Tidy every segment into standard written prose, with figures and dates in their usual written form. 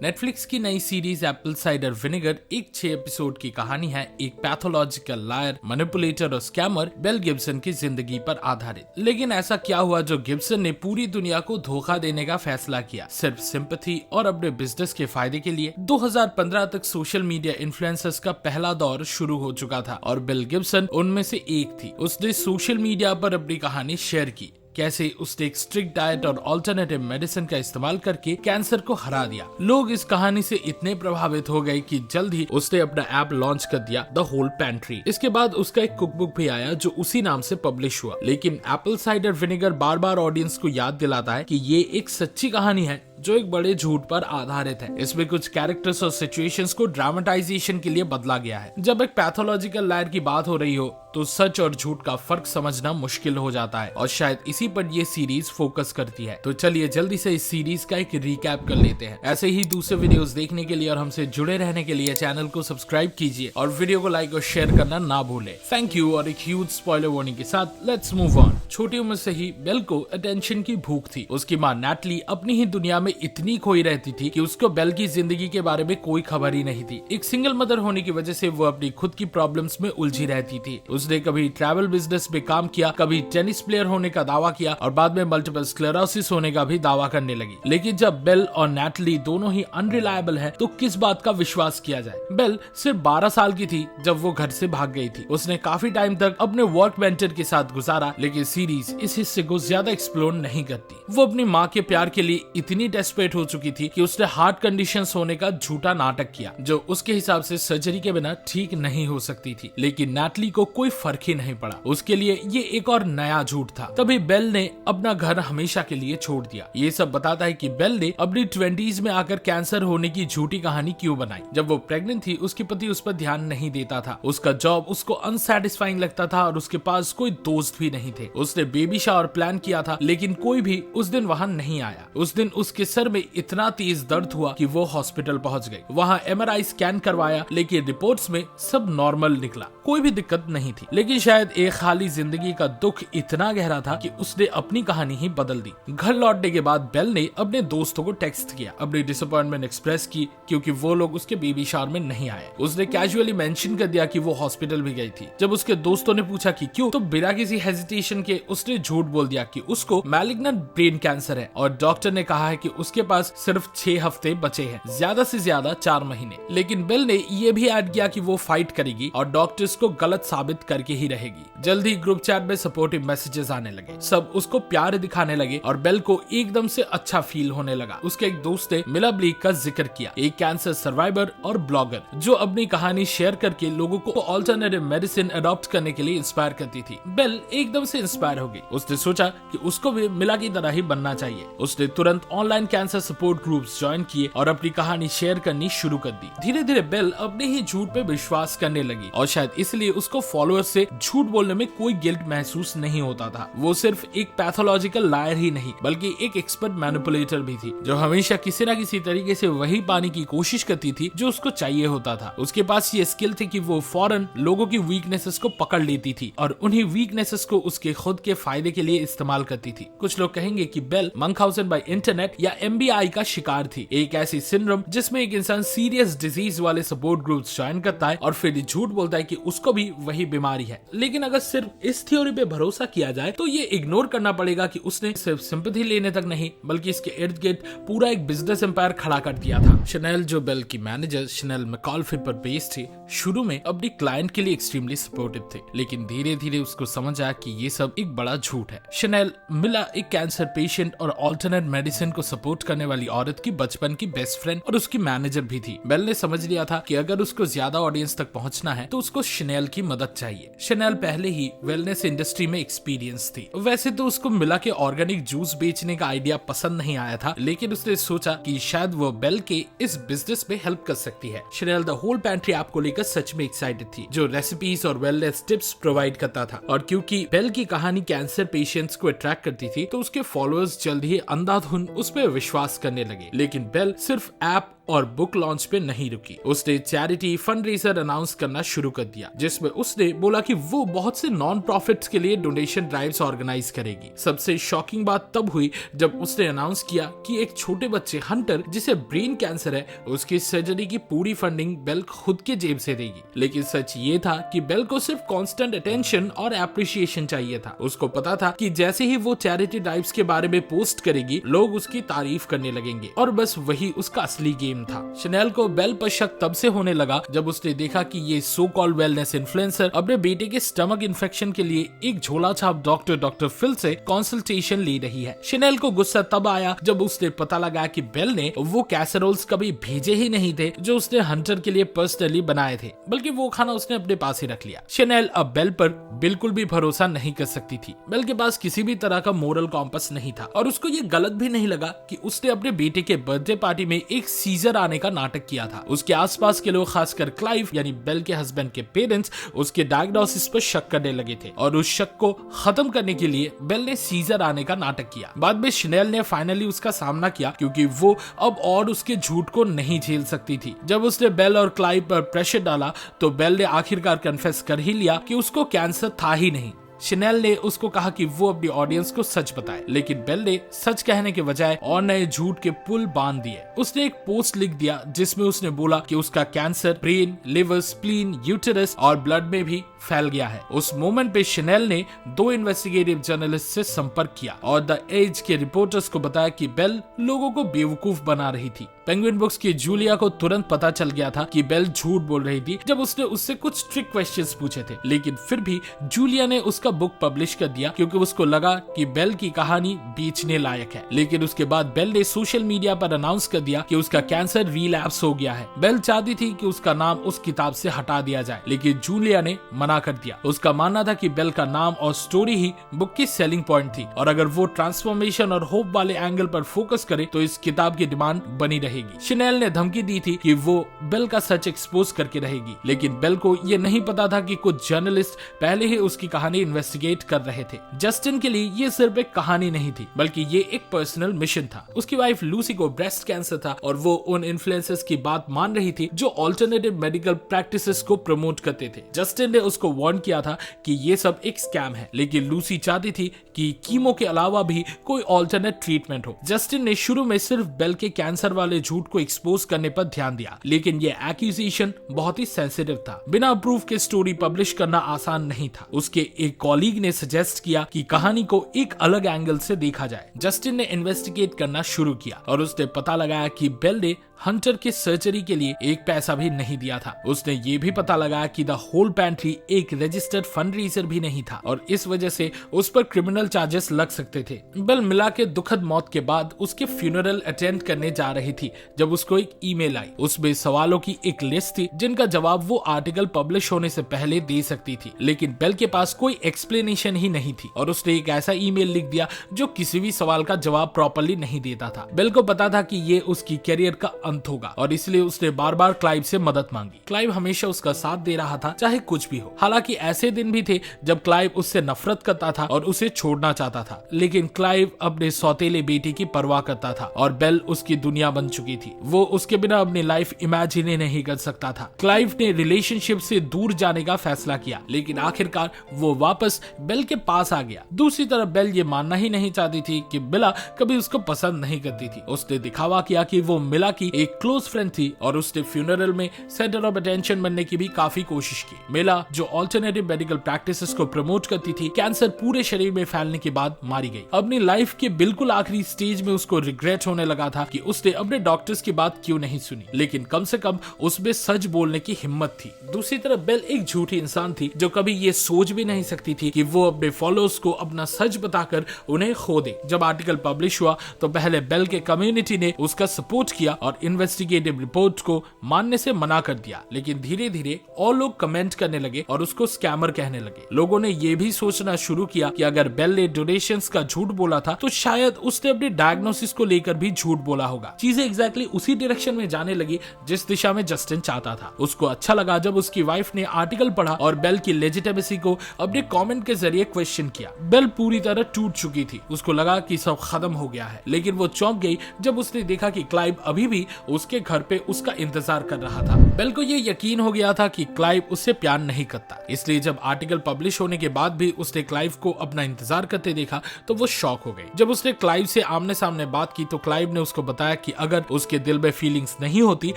Netflix की नई series Apple cider vinegar एक 6 एपिसोड की कहानी है एक पैथोलॉजिकल लायर, मैनिपुलेटर और स्कैमर बेल गिब्सन की जिंदगी पर आधारित। लेकिन ऐसा क्या हुआ जो गिब्सन ने पूरी दुनिया को धोखा देने का फैसला किया सिर्फ सिंपैथी और अपने बिजनेस के फायदे के लिए। 2015 तक सोशल मीडिया इन्फ्लुएंसर्स का पहला दौर शुरू हो चुका था और बेल गिब्सन उनमें से एक थी। उसने सोशल मीडिया पर अपनी कहानी शेयर की, कैसे उसने एक स्ट्रिक्ट डाइट और अल्टरनेटिव मेडिसिन का इस्तेमाल करके कैंसर को हरा दिया। लोग इस कहानी से इतने प्रभावित हो गए कि जल्द ही उसने अपना ऐप लॉन्च कर दिया, द होल पैंट्री। इसके बाद उसका एक कुकबुक भी आया जो उसी नाम से पब्लिश हुआ। लेकिन एप्पल साइडर विनेगर बार बार ऑडियंस को याद दिलाता है कि ये एक सच्ची कहानी है जो एक बड़े झूठ पर आधारित है। इसमें कुछ कैरेक्टर्स और सिचुएशंस को ड्रामेटाइजेशन के लिए बदला गया है। जब एक पैथोलॉजिकल लायर की बात हो रही हो तो सच और झूठ का फर्क समझना मुश्किल हो जाता है और शायद इसी पर ये सीरीज फोकस करती है। तो चलिए जल्दी से इस सीरीज का एक रिकैप कर लेते हैं। ऐसे ही दूसरे वीडियोस देखने के लिए और हमसे जुड़े रहने के लिए चैनल को सब्सक्राइब कीजिए और वीडियो को लाइक और शेयर करना ना भूलें। Thank you. और एक ह्यूज स्पॉइलर वार्निंग के साथ लेट्स मूव ऑन। छोटी उम्र से ही बेल को अटेंशन की भूख थी। उसकी माँ नैटली अपनी ही दुनिया में इतनी खोई रहती थी कि उसको बेल की जिंदगी के बारे में कोई खबर ही नहीं थी। एक सिंगल मदर होने की वजह से वो अपनी खुद की प्रॉब्लम्स में उलझी रहती थी। उसने कभी ट्रैवल बिजनेस में काम किया, कभी टेनिस प्लेयर होने का दावा किया और बाद में मल्टीपल स्क्लेरोसिस होने का भी दावा करने लगी। लेकिन जब बेल और नैटली दोनों ही अनरिलायबल है तो किस बात का विश्वास किया जाए। बेल सिर्फ 12 साल की थी जब वो घर से भाग गई थी। उसने काफी टाइम तक अपने वर्क मेंटर के साथ गुजारा, लेकिन सीरीज इस हिस्से को ज्यादा एक्सप्लोर नहीं करती। वो अपनी माँ के प्यार के लिए इतनी डेस्परेट हो चुकी थी कि उसने हार्ट कंडीशंस होने का झूठा नाटक किया जो उसके हिसाब से सर्जरी के बिना ठीक नहीं हो सकती थी। लेकिन नैटली को कोई फर्क ही नहीं पड़ा। उसके लिए ये एक और नया झूठ था। तभी बेल ने अपना घर हमेशा के लिए छोड़ दिया। ये सब बताता है कि बेल ने अपनी 20s में आकर कैंसर होने की झूठी कहानी क्यों बनाई। जब वो प्रेग्नेंट थी उसके पति उस पर ध्यान नहीं देता था। उसका जॉब उसको अनसेटिस्फाइंग लगता था और उसके पास कोई दोस्त भी नहीं थे। उसने बेबी शावर प्लान किया था लेकिन कोई भी उस दिन वहां नहीं आया। उस दिन उसके सर में इतना तेज दर्द हुआ कि वो हॉस्पिटल पहुंच गई। वहां MRI स्कैन करवाया लेकिन रिपोर्ट्स में सब नॉर्मल निकला, कोई भी दिक्कत नहीं थी। लेकिन शायद एक खाली जिंदगी का दुख इतना गहरा था कि उसने अपनी कहानी ही बदल दी। घर लौटने के बाद बेल ने अपने दोस्तों को टेक्स्ट किया, अपनी डिसअपॉइंटमेंट एक्सप्रेस की क्योंकि वो लोग उसके बेबी शावर में नहीं आए। उसने कैजुअली मेंशन कर दिया कि वो हॉस्पिटल भी गई थी। जब उसके दोस्तों ने पूछा कि क्यों, तो बिना किसी हेजिटेशन के उसने झूठ बोल दिया कि उसको मैलिग्नेंट ब्रेन कैंसर है और डॉक्टर ने कहा है कि उसके पास सिर्फ 6 हफ्ते बचे हैं, ज्यादा से ज्यादा 4 महीने। लेकिन बेल ने ये भी ऐड किया कि वो फाइट करेगी और डॉक्टर्स को गलत साबित करके ही रहेगी। जल्दी ग्रुप चैट में सपोर्टिव मैसेजेस आने लगे, सब उसको प्यार दिखाने लगे और बेल को एकदम से अच्छा फील होने लगा। उसके एक दोस्त ने मिला ब्लीक का जिक्र किया, एक कैंसर सर्वाइवर और ब्लॉगर जो अपनी कहानी शेयर करके लोगों को अल्टरनेटिव मेडिसिन अडॉप्ट करने के लिए इंस्पायर करती थी। बेल एकदम से इंस्पायर हो गई। उसने सोचा कि उसको भी मिला की तरह ही बनना चाहिए। उसने तुरंत online cancer support groups join किए और अपनी कहानी शेयर करनी शुरू कर दी। धीरे धीरे बेल अपने ही झूठ पे विश्वास करने लगी और शायद इसलिए उसको फॉलोअर्स से झूठ बोलने में कोई गिल्ट महसूस नहीं होता था। वो सिर्फ एक पैथोलॉजिकल लायर ही नहीं बल्कि एक एक्सपर्ट मैनिपुलेटर भी थी जो हमेशा किसी न किसी तरीके से वही पाने की कोशिश करती थी जो उसको चाहिए होता था। उसके पास ये स्किल थी कि वो फौरन लोगों की वीकनेसेस को पकड़ लेती थी और उन्हीं वीकनेसेस को उसके खुद के फायदे के लिए इस्तेमाल करती थी। कुछ लोग कहेंगे कि बेल मंकहाउसन बाय इंटरनेट या MBI का शिकार थी, एक ऐसी सिंड्रोम जिसमें एक इंसान सीरियस डिजीज वाले सपोर्ट ग्रुप्स ज्वाइन करता है और फिर झूठ बोलता है कि उसको भी वही बीमारी है। लेकिन अगर सिर्फ इस थ्योरी पे भरोसा किया जाए तो ये इग्नोर करना पड़ेगा कि उसने सिर्फ सिंपैथी लेने तक नहीं बल्कि इसके इर्द गिर्द पूरा एक बिजनेस एम्पायर खड़ा कर दिया था। शनेल जो बेल की मैनेजर शनेल मैकॉल्फे पर बेस्ड थी, शुरू में अपनी क्लाइंट के लिए एक्सट्रीमली सपोर्टिव थे, लेकिन धीरे धीरे उसको समझ आया कि ये सब एक बड़ा झूठ है। शनेल मिला एक कैंसर पेशेंट और ऑल्टरनेट मेडिसिन को सपोर्ट करने वाली औरत की बचपन की बेस्ट फ्रेंड और उसकी मैनेजर भी थी। बेल ने समझ लिया था कि अगर उसको ज्यादा ऑडियंस तक पहुंचना है तो उसको शनेल की मदद चाहिए। शनेल पहले ही वेलनेस इंडस्ट्री में एक्सपीरियंस थी। वैसे तो उसको मिला के ऑर्गेनिक जूस बेचने का आइडिया पसंद नहीं आया था, लेकिन उसने सोचा कि शायद वो बेल के इस बिजनेस में हेल्प कर सकती है। Chanel the whole pantry app को लेकर सच में एक्साइटेड थी, जो रेसिपीज और वेलनेस टिप्स प्रोवाइड करता था। और क्योंकि बेल की कहानी कैंसर पेशेंट्स को अट्रैक्ट करती थी तो उसके फॉलोअर्स जल्द ही अंधाधुन उस पर विश्वास करने लगे। लेकिन बेल सिर्फ ऐप और बुक लॉन्च पे नहीं रुकी। उसने चैरिटी फंडरेजर अनाउंस करना शुरू कर दिया, जिसमें उसने बोला कि वो बहुत से नॉन प्रॉफिट्स के लिए डोनेशन ड्राइव्स ऑर्गेनाइज करेगी। सबसे शॉकिंग बात तब हुई जब उसने अनाउंस किया कि एक छोटे बच्चे हंटर जिसे ब्रेन कैंसर है, उसकी सर्जरी की पूरी फंडिंग बेल खुद के जेब से देगी। लेकिन सच ये था कि बेल को सिर्फ कांस्टेंट अटेंशन और एप्रिसिएशन चाहिए था। उसको पता था कि जैसे ही वो चैरिटी ड्राइव्स के बारे में पोस्ट करेगी, लोग उसकी तारीफ करने लगेंगे, और बस वही उसका असली गेम था। शनेल को बेल पर शक तब से होने लगा जब उसने देखा कि ये सो कॉल्ड वेलनेस इन्फ्लुएंसर अपने बेटे के स्टमक इन्फेक्शन के लिए एक झोला छाप डॉक्टर फिल से कंसल्टेशन ले रही है। शनेल को गुस्सा तब आया जब उसने पता लगा कि बेल ने वो कैसरोल्स कभी भेजे ही नहीं थे जो उसने हंटर के लिए पर्सनली बनाए थे, बल्कि वो खाना उसने अपने पास ही रख लिया। शनेल अब बेल पर बिल्कुल भी भरोसा नहीं कर सकती थी। बेल के पास किसी भी तरह का मोरल कॉम्पस नहीं था, और उसको ये गलत भी नहीं लगा कि उसने अपने बेटे के बर्थडे पार्टी में एक सीजर आने का नाटक किया था। उसके आसपास के लोग, खासकर क्लाइव यानी बेल के हस्बैंड के पेरेंट्स, उसके डायग्नोसिस पर शक करने लगे थे, और उस शक को खत्म करने के लिए बेल ने सीजर आने का नाटक किया। बाद में शनेल ने फाइनली उसका सामना किया, क्योंकि वो अब और उसके झूठ को नहीं झेल सकती थी। जब उसने बेल और क्लाइव पर प्रेशर डाला तो बेल ने आखिरकार कन्फेस कर ही लिया कि उसको कैंसर था ही नहीं। शनेल ने उसको कहा कि वो अपनी ऑडियंस को सच बताए, लेकिन बेल ने सच कहने के बजाय और नए झूठ के पुल बांध दिए। उसने एक पोस्ट लिख दिया जिसमें उसने बोला कि उसका cancer brain, liver, spleen, uterus और ब्लड में भी फैल गया है। उस मोमेंट पे शनेल ने 2 इन्वेस्टिगेटिव जर्नलिस्ट से संपर्क किया और द एज के रिपोर्टर्स को बताया कि बेल लोगों को बेवकूफ बना रही थी। पेंगुइन बुक्स की जूलिया को तुरंत पता चल गया था कि बेल झूठ बोल रही थी जब उसने उससे कुछ ट्रिक क्वेश्चंस पूछे थे, लेकिन फिर भी जूलिया ने उसका बुक पब्लिश कर दिया क्योंकि उसको लगा कि बेल की कहानी बेचने लायक है। लेकिन उसके बाद बेल ने सोशल मीडिया पर अनाउंस कर दिया कि उसका कैंसर रिलैप्स हो गया है। बेल चाहती थी कि उसका नाम उस किताब से हटा दिया जाए, लेकिन जूलिया ने मना कर दिया। उसका मानना था कि बेल का नाम और स्टोरी ही बुक की सेलिंग पॉइंट थी, और अगर वो ट्रांसफॉर्मेशन और होप वाले एंगल पर फोकस करे तो इस किताब की डिमांड बनी रहेगी। शनेल ने धमकी दी थी कि वो बेल का सच एक्सपोज करके रहेगी, लेकिन बेल को ये नहीं पता था कि कुछ जर्नलिस्ट पहले ही उसकी कहानी इन्वेस्टिगेट कर रहे थे। जस्टिन के लिए ये सिर्फ एक कहानी नहीं थी, बल्कि ये एक पर्सनल मिशन था। उसकी वाइफ लूसी को ब्रेस्ट कैंसर था, और वो उन इन्फ्लुएंसर्स की बात मान रही थी जो ऑल्टरनेटिव मेडिकल प्रैक्टिसेस को प्रमोट करते थे। जस्टिन ने उसको वार्न किया था कि ये सब एक स्कैम है, लेकिन लूसी चाहती थी कि कीमो के अलावा भी कोई ऑल्टरनेट ट्रीटमेंट हो। जस्टिन ने शुरू में सिर्फ बेल के कैंसर वाले झूठ को एक्सपोज करने पर ध्यान दिया, लेकिन ये एक्यूजेशन बहुत ही सेंसिटिव था। बिना प्रूफ के स्टोरी पब्लिश करना आसान नहीं था। उसके एक कॉलीग ने सजेस्ट किया कि कहानी को एक अलग एंगल से देखा जाए। जस्टिन ने इन्वेस्टिगेट करना शुरू किया और उसने पता लगाया कि बेल ने हंटर के सर्जरी के लिए एक पैसा भी नहीं दिया था। उसने ये भी पता लगाया कि द होल पैंट्री एक रजिस्टर्ड फंडरेजर भी नहीं था, और इस वजह से उस पर क्रिमिनल चार्जेस लग सकते थे। बेल मिला के दुखद मौत के बाद उसके फ्यूनरल अटेंड करने जा रही थी जब उसको एक ईमेल आई। उसमें सवालों की एक लिस्ट थी जिनका जवाब वो आर्टिकल पब्लिश होने से पहले दे सकती थी, लेकिन बेल के पास कोई एक्सप्लेनेशन ही नहीं थी, और उसने एक ऐसा ईमेल लिख दिया जो किसी भी सवाल का जवाब प्रॉपर्ली नहीं देता था। बेल को पता था कि ये उसकी करियर का अंत होगा, और इसलिए उसने बार बार क्लाइव से मदद मांगी। क्लाइव हमेशा उसका साथ दे रहा था, चाहे कुछ भी हो। हालांकि ऐसे दिन भी थे जब क्लाइव उससे नफरत करता था और उसे छोड़ना चाहता था, लेकिन क्लाइव अपने सौतेले बेटे की परवाह करता था, और बेल उसकी दुनिया बन चुकी थी। वो उसके बिना अपनी लाइफ इमेजिन नहीं कर सकता था। क्लाइव ने रिलेशनशिप से दूर जाने का फैसला किया, लेकिन आखिरकार वो वापस बेल के पास आ गया। दूसरी तरफ बेल ये मानना ही नहीं चाहती थी कि मिला कभी उसको पसंद नहीं करती थी। उसने दिखावा किया कि वो मिला की एक क्लोज फ्रेंड थी, और उसने फ्यूनरल में सेंटर ऑफ अटेंशन बनने की भी काफी कोशिश की। मिला, जो ऑल्टरनेटिव मेडिकल प्रैक्टिसेस को प्रमोट करती थी, कैंसर पूरे शरीर में फैलने के बाद मारी गई। अपनी लाइफ के बिल्कुल आखिरी स्टेज में उसको रिग्रेट होने लगा था कि उसने अपने डॉक्टर्स की बात क्यों नहीं सुनी, लेकिन कम से कम उसमें सच बोलने की हिम्मत थी। दूसरी तरफ बेल एक झूठी इंसान थी जो कभी ये सोच भी नहीं सकती थी कि वो अपने फॉलोअर्स को अपना सच बताकर उन्हें खो दे। जब आर्टिकल पब्लिश हुआ तो पहले बेल के कम्युनिटी ने उसका सपोर्ट किया और इन्वेस्टिगेटिव रिपोर्ट को मानने से मना कर दिया, लेकिन धीरे धीरे और लोग कमेंट करने लगे और उसको स्कैमर कहने लगे। लोगों ने ये भी सोचना शुरू किया कि अगर बेल ने डोनेशंस का झूठ बोला था तो शायद उसने अपने डायग्नोसिस को लेकर भी झूठ बोला होगा। चीजें एग्जैक्टली उसी डायरेक्शन में जाने लगी जिस दिशा में जस्टिन चाहता था। उसको अच्छा लगा जब उसकी वाइफ ने आर्टिकल पढ़ा और बेल की लेजिटिमेसी को अपने कमेंट के जरिए क्वेश्चन किया। बेल पूरी तरह टूट चुकी थी। उसको लगा कि सब खत्म हो गया है, लेकिन वो चौंक गई जब उसने देखा कि क्लाइव अभी भी उसके घर पे उसका इंतजार कर रहा था। बेल को ये यकीन हो गया था कि क्लाइव उससे प्यार नहीं करता, इसलिए जब आर्टिकल पब्लिश होने के बाद भी उसने क्लाइव को अपना इंतजार करते देखा तो वो शॉक हो गई। जब उसने क्लाइव से आमने सामने बात की तो क्लाइव ने उसको बताया कि अगर उसके दिल में फीलिंग्स नहीं होती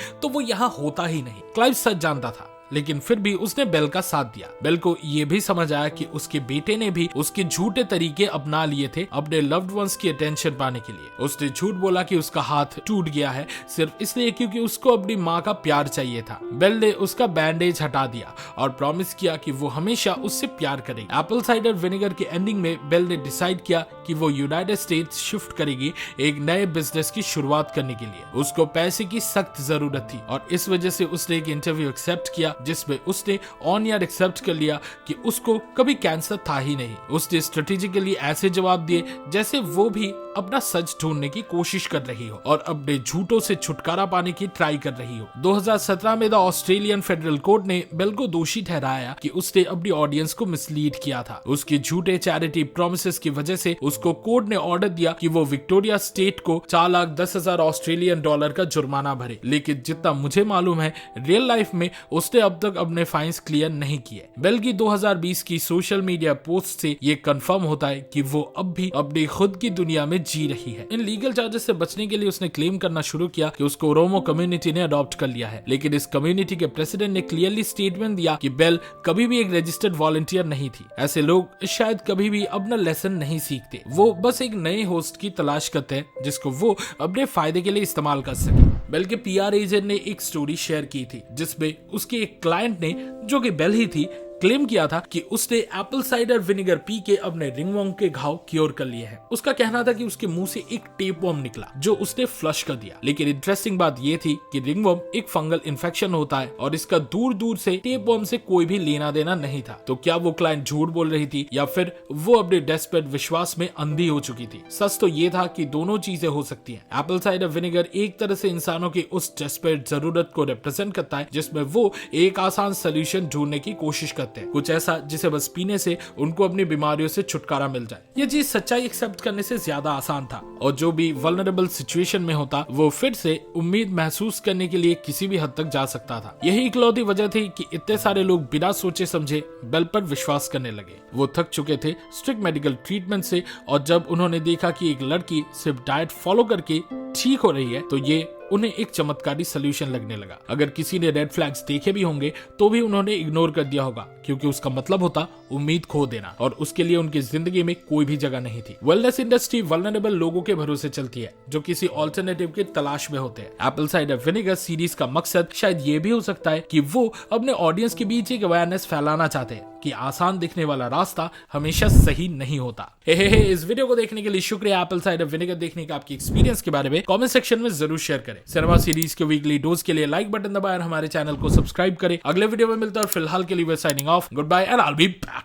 तो वो यहाँ होता ही नहीं। क्लाइव सच जानता था, लेकिन फिर भी उसने बेल का साथ दिया। बेल को ये भी समझ आया कि उसके बेटे ने भी उसके झूठे तरीके अपना लिए थे अपने लव्ड वंस की अटेंशन पाने के लिए। उसने झूठ बोला कि उसका हाथ टूट गया है सिर्फ इसलिए क्योंकि उसको अपनी माँ का प्यार चाहिए था। बेल ने उसका बैंडेज हटा दिया और प्रॉमिस किया कि वो हमेशा उससे प्यार करेगी। एप्पल साइडर विनेगर के एंडिंग में बेल ने डिसाइड किया कि वो यूनाइटेड स्टेट्स शिफ्ट करेगी एक नए बिजनेस की शुरुआत करने के लिए। उसको पैसे की सख्त जरूरत थी और इस वजह से उसने एक इंटरव्यू एक्सेप्ट किया जिसमें उसने ऑन एयर एक्सेप्ट कर लिया कि उसको कभी कैंसर था ही नहीं। उसने स्ट्रेटेजिकली ऐसे जवाब दिए जैसे वो भी अपना सच ढूंढने की कोशिश कर रही हो और अपने झूठों से छुटकारा पाने की ट्राई कर रही हो। 2017 में द ऑस्ट्रेलियन फेडरल कोर्ट ने बेल को दोषी ठहराया कि उसने अपनी ऑडियंस को मिसलीड किया था। उसके झूठे चैरिटी प्रोमिसेस की वजह से उसको कोर्ट ने ऑर्डर दिया कि वो विक्टोरिया स्टेट को $4,10,000 ऑस्ट्रेलियन डॉलर का जुर्माना भरे। लेकिन जितना मुझे मालूम है रियल लाइफ में उसने अब तक अपने फाइन्स क्लियर नहीं किए। बेल की 2020 की सोशल मीडिया पोस्ट से ये कंफर्म होता है कि वो अब भी अपनी खुद की दुनिया में जी रही है। इन लीगल चार्जेस से बचने के लिए उसने क्लेम करना शुरू किया कि उसको रोमो कम्युनिटी ने अडॉप्ट कर लिया है, लेकिन इस कम्युनिटी के प्रेसिडेंट ने क्लियरली स्टेटमेंट दिया कि बेल कभी भी एक रजिस्टर्ड वॉलंटियर नहीं थी। ऐसे लोग शायद कभी भी अपना लेसन नहीं सीखते, वो बस एक नए होस्ट की तलाश करते हैं जिसको वो अपने फायदे के लिए इस्तेमाल कर सके। बेल के पीआर एजेंट ने एक स्टोरी शेयर की थी जिसमें उसके एक क्लाइंट ने, जो कि बेल ही थी, क्लेम किया था कि उसने एप्पल साइडर विनेगर पी के अपने रिंगवर्म के घाव क्योर कर लिए हैं। उसका कहना था कि उसके मुंह से एक टेपवर्म निकला जो उसने फ्लश कर दिया। लेकिन इंटरेस्टिंग बात यह थी कि रिंगवर्म एक फंगल इन्फेक्शन होता है और इसका दूर दूर से टेपवर्म से कोई भी लेना देना नहीं था। तो क्या वो क्लाइंट झूठ बोल रही थी या फिर वो अपने डेस्परेट विश्वास में अंधी हो चुकी थी? सच तो ये था कि दोनों चीजें हो सकती है। एप्पल साइडर विनेगर एक तरह से इंसानों की उस डेस्परेट जरूरत को रिप्रेजेंट करता है जिसमें वो एक आसान सोल्यूशन ढूंढने की कोशिश करते हैं, कुछ ऐसा जिसे बस पीने से उनको अपनी बीमारियों से छुटकारा मिल जाए। ये चीज सच्चाई एक्सेप्ट करने से ज्यादा आसान था और जो भी वल्नरेबल सिचुएशन में होता वो फिर से उम्मीद महसूस करने के लिए किसी भी हद तक जा सकता था। यही इकलौती वजह थी कि इतने सारे लोग बिना सोचे समझे बेल पर विश्वास करने लगे। वो थक चुके थे स्ट्रिक्ट मेडिकल ट्रीटमेंट से और जब उन्होंने देखा कि एक लड़की सिर्फ डाइट फॉलो करके ठीक हो रही है तो ये उन्हें एक चमत्कारी सोल्यूशन लगने लगा। अगर किसी ने रेड फ्लैग्स देखे भी होंगे तो भी उन्होंने इग्नोर कर दिया होगा क्योंकि उसका मतलब होता उम्मीद खो देना और उसके लिए उनकी जिंदगी में कोई भी जगह नहीं थी। वेलनेस इंडस्ट्री वल्नरेबल लोगों के भरोसे चलती है जो किसी ऑल्टरनेटिव की तलाश में होते हैं। एप्पल साइडर विनेगर सीरीज का मकसद शायद ये भी हो सकता है कि वो अपने ऑडियंस के बीच एक अवेयरनेस फैलाना चाहते हैं कि आसान दिखने वाला रास्ता हमेशा सही नहीं होता। इस वीडियो को देखने के लिए शुक्रिया। एप्पल साइडर विनेगर देखने का आपकी एक्सपीरियंस के बारे में कमेंट सेक्शन में जरूर शेयर करें। सिनेमा सीरीज के वीकली डोज के लिए लाइक बटन दबाएं और हमारे चैनल को सब्सक्राइब करें। अगले वीडियो में मिलते हैं और फिलहाल के लिए signing off. Goodbye and I will be back.